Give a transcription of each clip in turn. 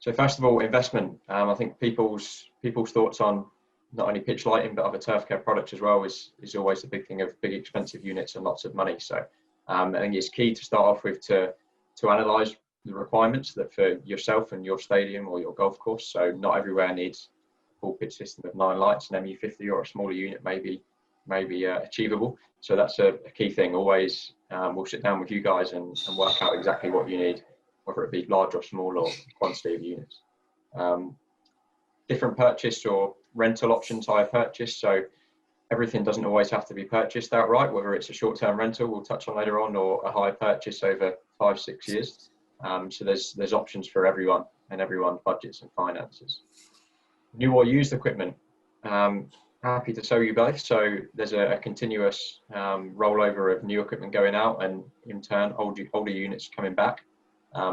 So first of all, investment. I think people's thoughts on not only pitch lighting but other turf care products as well is always the big thing of big expensive units and lots of money. So I think it's key to start off with to analyse the requirements that for yourself and your stadium or your golf course. So not everywhere needs a full pitch system of 9 lights. An MU50 or a smaller unit may be achievable. So that's a key thing. Always we'll sit down with you guys and work out exactly what you need, whether it be large or small or quantity of units. Different purchase or rental options hire purchase. So everything doesn't always have to be purchased outright, whether it's a short-term rental we'll touch on later on or a hire purchase over 5-6 years. So there's options for everyone and everyone's budgets and finances. New or used equipment. Happy to show you both. So there's a continuous rollover of new equipment going out and in turn older units coming back.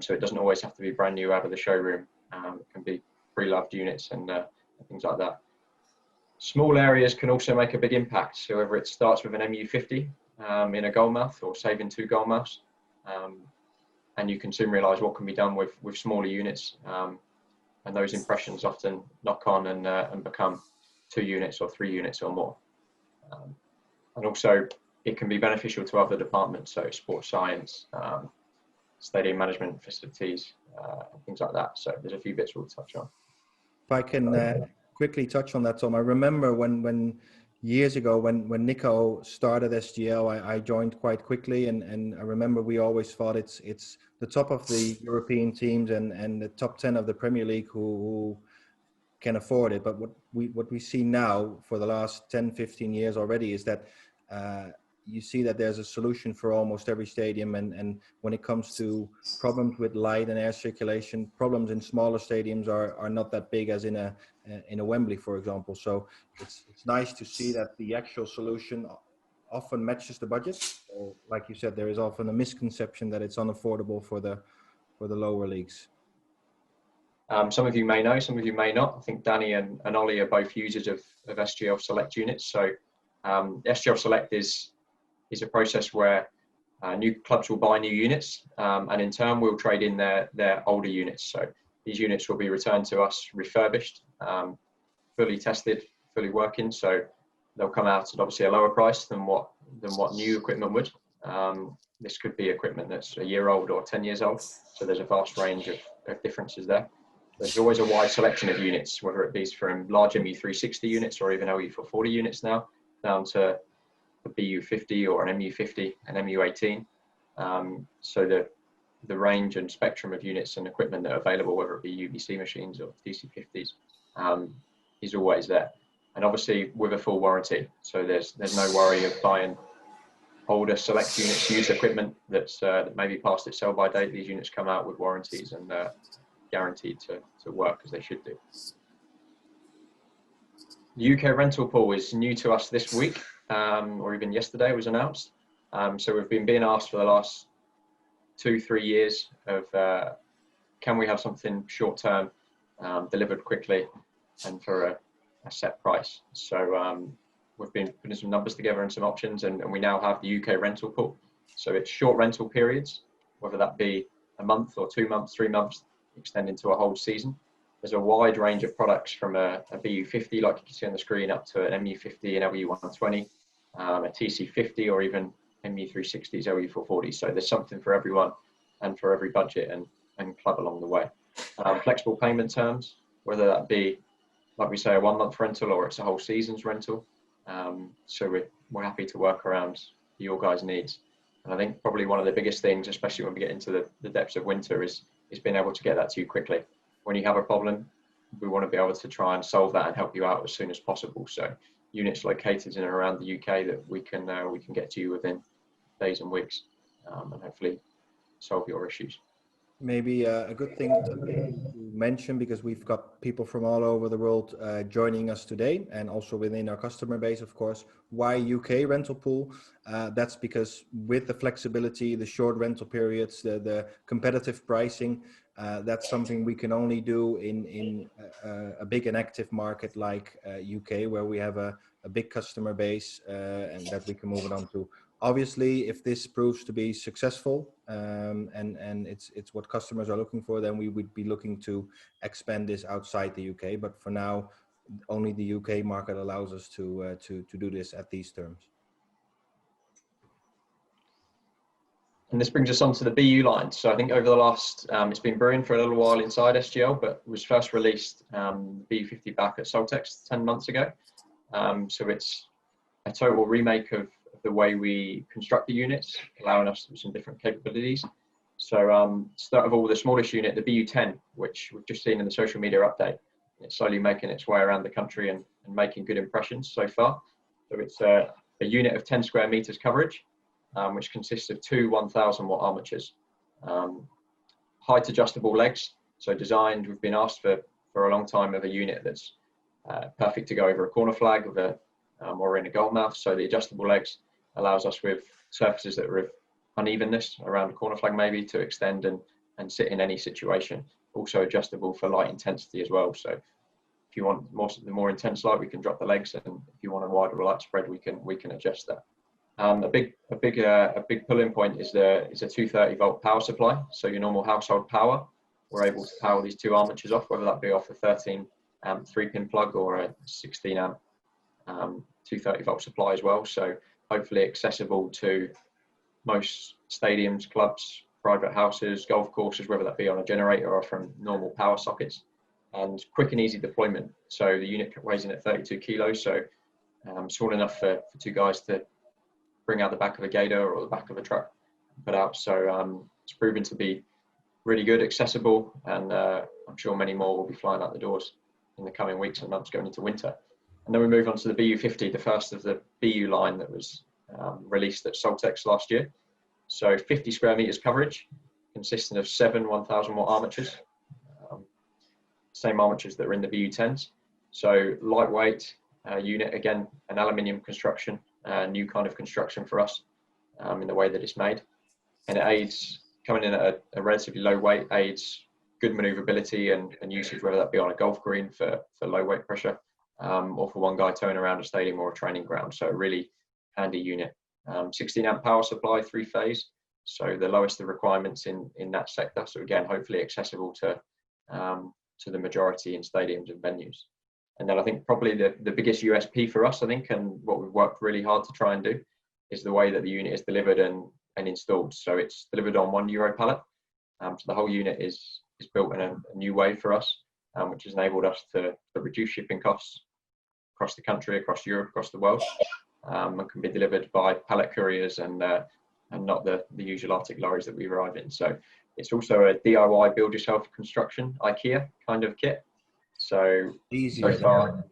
So it doesn't always have to be brand new out of the showroom. It can be pre-loved units and things like that. Small areas can also make a big impact. So whether it starts with an MU50 in a goal mouth or saving 2 goal mouths, and you can soon realise what can be done with smaller units, and those impressions often knock on and become 2 units or 3 units or more. And also it can be beneficial to other departments, so sports science, stadium management, facilities, things like that. So there's a few bits we'll touch on. If I can quickly touch on that, Tom. I remember when years ago when Nico started SGL, I joined quite quickly, and I remember we always thought it's the top of the European teams and the top 10 of the Premier League who can afford it. But what we see now for the last 10-15 years already is that you see that there's a solution for almost every stadium, and when it comes to problems with light and air circulation, problems in smaller stadiums are not that big as in a Wembley, for example. So it's nice to see that the actual solution often matches the budget. So, like you said, there is often a misconception that it's unaffordable for the lower leagues. Some of you may know, some of you may not. I think Danny and Ollie are both users of SGL Select units. So SGL Select is a process where new clubs will buy new units, and in turn we'll trade in their older units. So these units will be returned to us refurbished, fully tested, fully working. So they'll come out at obviously a lower price than what new equipment would. This could be equipment that's a year old or 10 years old. So there's a vast range of differences there. There's always a wide selection of units, whether it be from large MU360 units or even LU440 units now, down to a BU50 or an MU50, an MU18. So the range and spectrum of units and equipment that are available, whether it be UVC machines or DC50s, is always there. And obviously with a full warranty. So there's no worry of buying older Select units, used equipment that maybe past its sell-by date. These units come out with warranties and guaranteed to work as they should do. The UK rental pool is new to us this week, or even yesterday was announced. So we've been being asked for the last 2-3 years of can we have something short term, delivered quickly and for a set price. So we've been putting some numbers together and some options, and we now have the UK rental pool. So it's short rental periods, whether that be a month or 2 months, 3 months, extending to a whole season. There's a wide range of products from a BU50, like you can see on the screen, up to an MU50 and LU120, a TC50, or even MU360s, LU440s. So there's something for everyone and for every budget and club along the way. Flexible payment terms, whether that be, like we say, a 1 month rental or it's a whole season's rental. So we're happy to work around your guys' needs. And I think probably one of the biggest things, especially when we get into the depths of winter, is being able to get that to you quickly. When you have a problem, we want to be able to try and solve that and help you out as soon as possible. So units located in and around the UK that we can get to you within days and weeks, and hopefully solve your issues. Maybe a good thing to mention, because we've got people from all over the world joining us today, and also within our customer base, of course. Why UK rental pool? That's because with the flexibility, the short rental periods, the competitive pricing, that's something we can only do in a big and active market like UK, where we have a big customer base and that we can move it on to Obviously, if this proves to be successful, and it's what customers are looking for, then we would be looking to expand this outside the UK. But for now, only the UK market allows us to do this at these terms. And this brings us on to the BU line. So I think over the last, it's been brewing for a little while inside SGL, but was first released BU50 back at Soltex 10 months ago. So it's a total remake of the way we construct the units, allowing us some different capabilities. So start of all, the smallest unit, the BU10, which we've just seen in the social media update, it's slowly making its way around the country and making good impressions so far. So it's a unit of 10 square meters coverage, which consists of two 1000 watt armatures, height adjustable legs. So designed, we've been asked for a long time of a unit that's perfect to go over a corner flag with a or in a goal mouth. So the adjustable legs allows us with surfaces that are of unevenness around a corner flag maybe to extend and sit in any situation. Also adjustable for light intensity as well. So if you want the more intense light, we can drop the legs, and if you want a wider light spread, we can adjust that. A big pulling point is a 230 volt power supply. So your normal household power, we're able to power these two armatures off, whether that be off a 13 amp 3-pin plug or a 16 amp 230 volt supply as well. So hopefully accessible to most stadiums, clubs, private houses, golf courses, whether that be on a generator or from normal power sockets, and quick and easy deployment. So the unit weighs in at 32 kilos, so small enough for two guys to bring out the back of a gator or the back of a truck and put out. So it's proven to be really good, accessible, and I'm sure many more will be flying out the doors in the coming weeks and months going into winter. And then we move on to the BU50, the first of the BU line that was released at Soltex last year. So 50 square meters coverage, consisting of 7 1000 watt armatures, same armatures that are in the BU10s. So lightweight unit, again, an aluminium construction, new kind of construction for us in the way that it's made. And it aids, coming in at a relatively low weight, aids good maneuverability and usage, whether that be on a golf green for low weight pressure, or for one guy towing around a stadium or a training ground. So a really handy unit. 16 amp power supply, 3-phase. So the lowest of requirements in that sector. So again, hopefully accessible to the majority in stadiums and venues. And then I think probably the biggest USP for us, I think, and what we've worked really hard to try and do, is the way that the unit is delivered and installed. So it's delivered on 1 Euro pallet. So the whole unit is built in a new way for us, which has enabled us to reduce shipping costs across the country, across Europe, across the world, and can be delivered by pallet couriers and not the usual Arctic lorries that we arrive in. So it's also a DIY build-yourself construction, IKEA kind of kit. So far,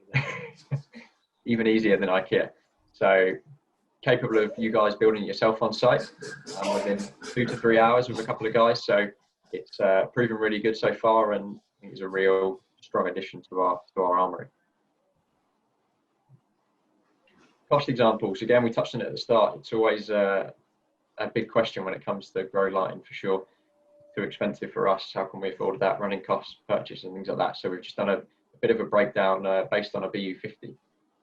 even easier than IKEA. So capable of you guys building it yourself on site within 2 to 3 hours with a couple of guys. So it's proven really good so far, and I think it's a real strong addition to our armory. Cost examples, again, we touched on it at the start. It's always a big question when it comes to grow lighting, for sure. Too expensive for us, how can we afford that? Running costs, purchase and things like that. So we've just done a bit of a breakdown based on a BU50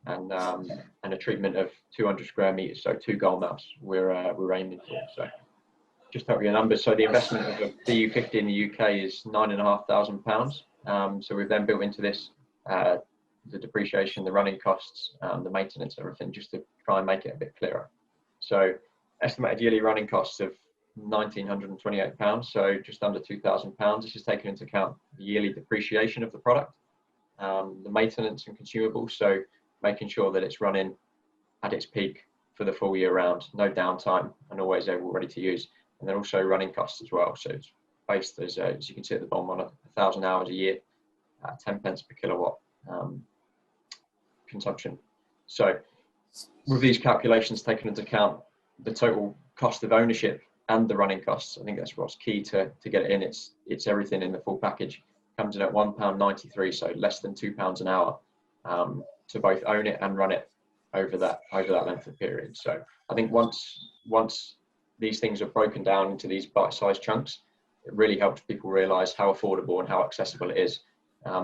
and a treatment of 200 square meters, so 2 goal mouths we're aiming for. So just to help your numbers, so the investment of a BU50 in the UK is £9,500. So we've then built into this the depreciation, the running costs, the maintenance, everything, just to try and make it a bit clearer. So estimated yearly running costs of £1,928, so just under £2,000. This is taking into account the yearly depreciation of the product, the maintenance and consumables, so making sure that it's running at its peak for the full year round, no downtime, and always able, ready to use. And then also running costs as well. So it's based, as you can see at the bottom, on 1,000 hours a year, 10 pence per kilowatt consumption. So with these calculations taken into account, the total cost of ownership and the running costs, I think that's what's key to get it in. It's everything in the full package. Comes in at £1.93, so less than £2 an hour to both own it and run it over that length of period. So I think once these things are broken down into these bite-sized chunks, it really helps people realise how affordable and how accessible it is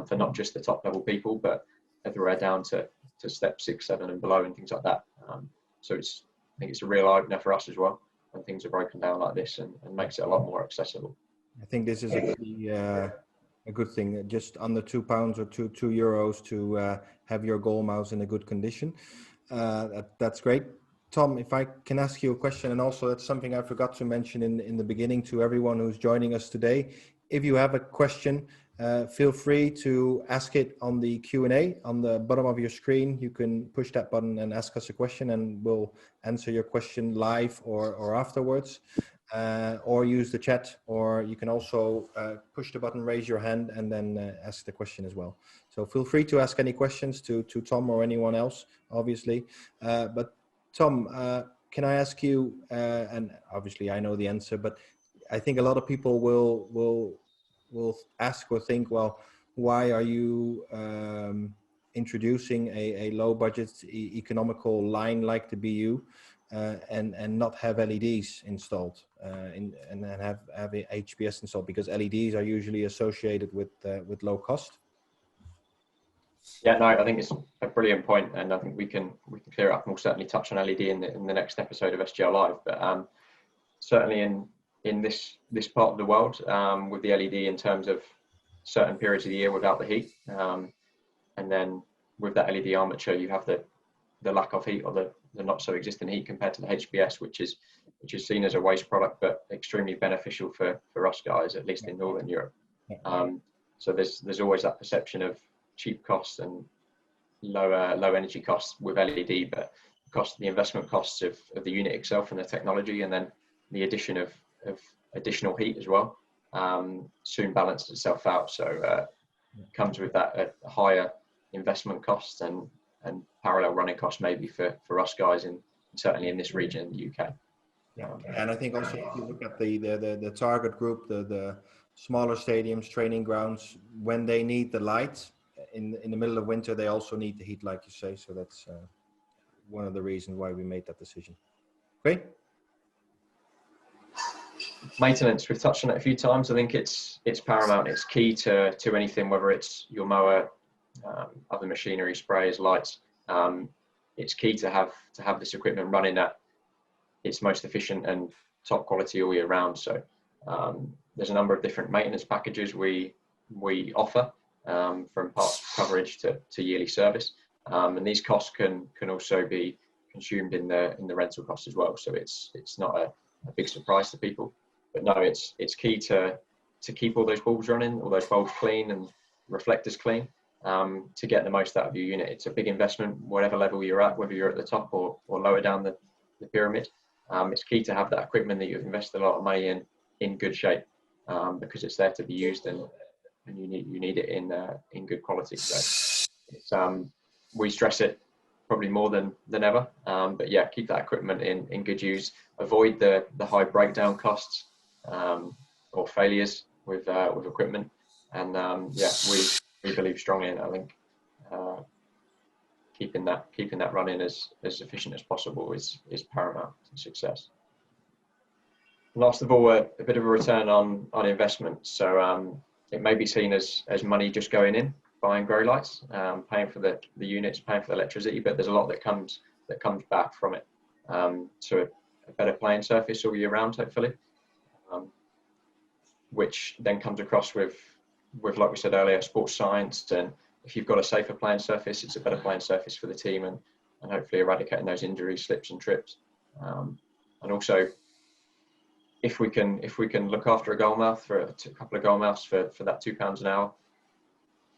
for not just the top level people, but everywhere down to step 6, 7 and below and things like that. So it's think it's a real opener for us as well when things are broken down like this, and makes it a lot more accessible. I think this is a good thing. Just under £2 or €2 to have your goal mouse in a good condition. That's great. Tom, if I can ask you a question, and also that's something I forgot to mention in the beginning to everyone who's joining us today. If you have a question, feel free to ask it on the Q&A on the bottom of your screen. You can push that button and ask us a question, and we'll answer your question live or afterwards. Or use the chat, or you can also push the button, raise your hand, and then ask the question as well. So feel free to ask any questions to Tom or anyone else, obviously. But Tom, can I ask you, and obviously I know the answer, but I think a lot of people will ask or think, well, why are you introducing a low budget economical line like the BU and not have LEDs installed and have HPS installed, because LEDs are usually associated with low cost? Yeah, no, I think it's a brilliant point, and I think we can clear it up, and we'll certainly touch on LED in the next episode of SGL Live. But certainly in this part of the world, with the LED, in terms of certain periods of the year without the heat, and then with that LED armature, you have the lack of heat, or the not so existent heat compared to the HPS, which is seen as a waste product, but extremely beneficial for us guys, at least in Northern Europe. So there's always that perception of cheap costs and low energy costs with LED, but the investment costs of the unit itself and the technology, and then the addition of additional heat as well, soon balances itself out. So comes with that a higher investment cost and parallel running costs maybe for us guys, and certainly in this region in the UK. Yeah, and I think also if you look at the target group, the smaller stadiums, training grounds, when they need the lights in the middle of winter, they also need the heat, like you say. So that's one of the reasons why we made that decision. Great. Maintenance, we've touched on it a few times. I think it's paramount. It's key to anything, whether it's your mower, other machinery, sprayers, lights. It's key to have this equipment running at its most efficient and top quality all year round. So there's a number of different maintenance packages we offer, from part coverage to yearly service, and these costs can also be consumed in the rental cost as well. So it's not a big surprise to people, but no, it's key to keep all those bulbs running, all those bulbs clean and reflectors clean, to get the most out of your unit. It's a big investment, whatever level you're at, whether you're at the top or lower down the pyramid. It's key to have that equipment that you've invested a lot of money in good shape, because it's there to be used, and you need it in good quality. So it's, we stress it probably more than ever, but yeah, keep that equipment in good use. Avoid the high breakdown costs or failures with equipment, and yeah, we believe strongly in it. I think keeping that running as efficient as possible is paramount to success. Last of all, a bit of a return on investment. So it may be seen as money just going in, buying grow lights, paying for the units, paying for the electricity, but there's a lot that comes back from it, to a better playing surface all year round, hopefully, which then comes across with like we said earlier, sports science. And if you've got a safer playing surface, it's a better playing surface for the team, and hopefully eradicating those injuries, slips and trips. And also, if we can look after a goalmouth, for a couple of goalmouths for that £2 an hour,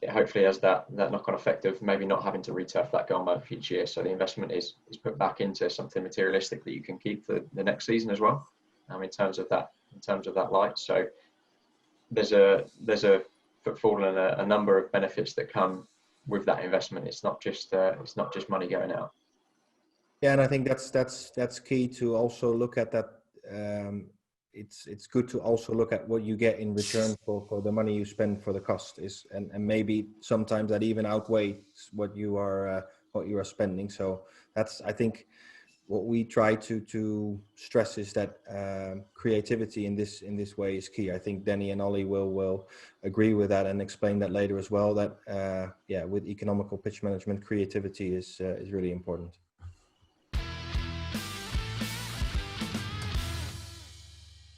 it hopefully has that knock-on effect of maybe not having to returf that goalmouth each year. So the investment is put back into something materialistic that you can keep for the next season as well, in terms of that light. So there's a footfall and a number of benefits that come with that investment. It's not just money going out. Yeah, and I think that's key to also look at that. It's good to also look at what you get in return for the money you spend for the cost and maybe sometimes that even outweighs what you are spending. So that's, I think, what we try to stress is that creativity in this way is key. I think Danny and Ollie will agree with that and explain that later as well. That yeah, with economical pitch management, creativity is really important.